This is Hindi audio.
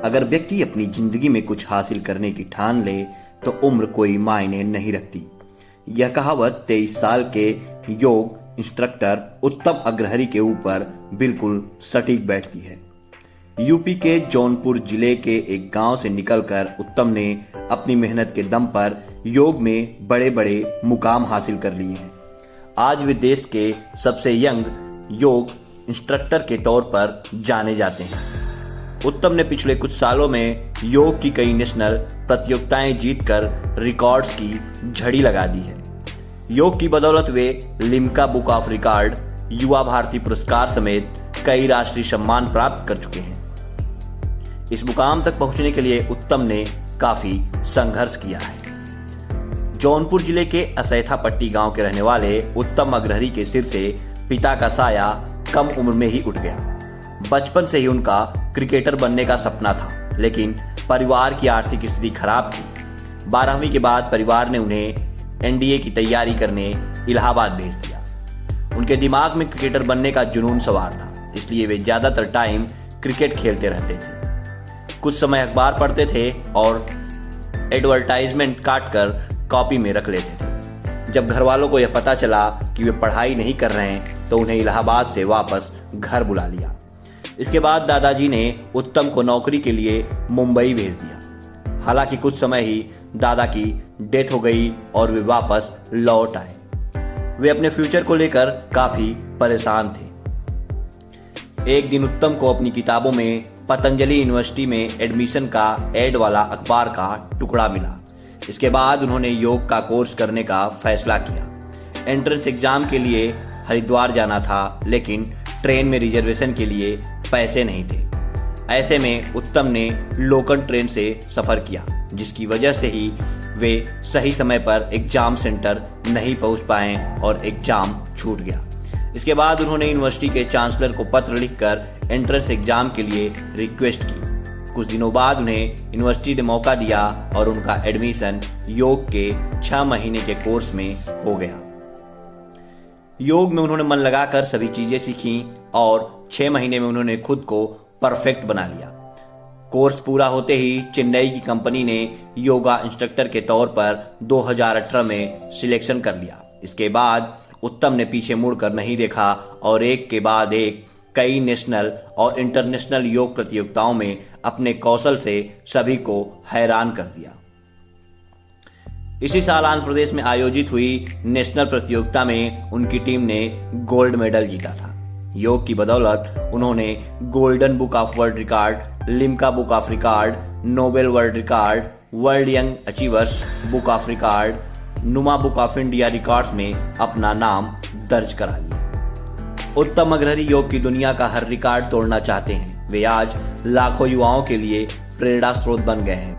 अगर व्यक्ति अपनी जिंदगी में कुछ हासिल करने की ठान ले तो उम्र कोई मायने नहीं रखती। यह कहावत 23 साल के योग इंस्ट्रक्टर उत्तम अग्रहरि के ऊपर बिल्कुल सटीक बैठती है। यूपी के जौनपुर जिले के एक गांव से निकलकर उत्तम ने अपनी मेहनत के दम पर योग में बड़े बड़े मुकाम हासिल कर लिए हैं। आज वे देश के सबसे यंग योग इंस्ट्रक्टर के तौर पर जाने जाते हैं। उत्तम ने पिछले कुछ सालों में योग की कई नेशनल प्रतियोगिताएं जीतकर रिकॉर्ड्स की झड़ी लगा दी है। योग की बदौलत वे लिम्का बुक ऑफ रिकॉर्ड, युवा भारती पुरस्कार समेत कई राष्ट्रीय सम्मान प्राप्त कर चुके हैं। इस मुकाम तक पहुंचने के लिए उत्तम ने काफी संघर्ष किया है। जौनपुर जिले के असैथा पट्टी गांव के रहने वाले उत्तम अग्रहरि के सिर से पिता का साया कम उम्र में ही उठ गया। बचपन से ही उनका क्रिकेटर बनने का सपना था, लेकिन परिवार की आर्थिक स्थिति खराब थी। 12वीं के बाद परिवार ने उन्हें एनडीए की तैयारी करने इलाहाबाद भेज दिया। उनके दिमाग में क्रिकेटर बनने का जुनून सवार था, इसलिए वे ज्यादातर टाइम क्रिकेट खेलते रहते थे। कुछ समय अखबार पढ़ते थे और एडवर्टाइजमेंट काटकर कॉपी में रख लेते थे। जब घर वालों को यह पता चला कि वे पढ़ाई नहीं कर रहे हैं तो उन्हें इलाहाबाद से वापस घर बुला लिया। इसके बाद दादाजी ने उत्तम को नौकरी के लिए मुंबई भेज दिया। हालांकि कुछ समय ही दादा की डेथ हो गई और वे वापस लौट आए। वे अपने फ्यूचर को लेकर काफी परेशान थे। एक दिन उत्तम को अपनी किताबों में पतंजलि यूनिवर्सिटी में एडमिशन का एड वाला अखबार का टुकड़ा मिला। इसके बाद उन्होंने योग का कोर्स करने का फैसला किया। एंट्रेंस एग्जाम के लिए हरिद्वार जाना था, लेकिन ट्रेन में रिजर्वेशन के लिए पैसे नहीं थे। ऐसे में उत्तम ने लोकल ट्रेन से सफर किया, जिसकी वजह से ही वे सही समय पर एग्जाम सेंटर नहीं पहुंच पाए और एग्जाम छूट गया। इसके बाद उन्होंने यूनिवर्सिटी के चांसलर को पत्र लिखकर एंट्रेंस एग्जाम के लिए रिक्वेस्ट की। कुछ दिनों बाद उन्हें यूनिवर्सिटी ने मौका दिया और उनका एडमिशन योग के 6 महीने के कोर्स में हो गया। योग में उन्होंने मन लगाकर सभी चीजें सीखी और 6 महीने में उन्होंने खुद को परफेक्ट बना लिया। कोर्स पूरा होते ही चेन्नई की कंपनी ने योगा इंस्ट्रक्टर के तौर पर 2018 में सिलेक्शन कर लिया। इसके बाद उत्तम ने पीछे मुड़कर नहीं देखा और एक के बाद एक कई नेशनल और इंटरनेशनल योग प्रतियोगिताओं में अपने कौशल से सभी को हैरान कर दिया। इसी साल आंध्र प्रदेश में आयोजित हुई नेशनल प्रतियोगिता में उनकी टीम ने गोल्ड मेडल जीता था। योग की बदौलत उन्होंने golden book of world record, Limca book of record, Nobel world record, world young achievers book of record, नुमा बुक ऑफ इंडिया रिकॉर्ड्स में अपना नाम दर्ज करा लिया। उत्तम अग्रहरि योग की दुनिया का हर रिकॉर्ड तोड़ना चाहते हैं। वे आज लाखों युवाओं के लिए प्रेरणा स्रोत बन गए हैं।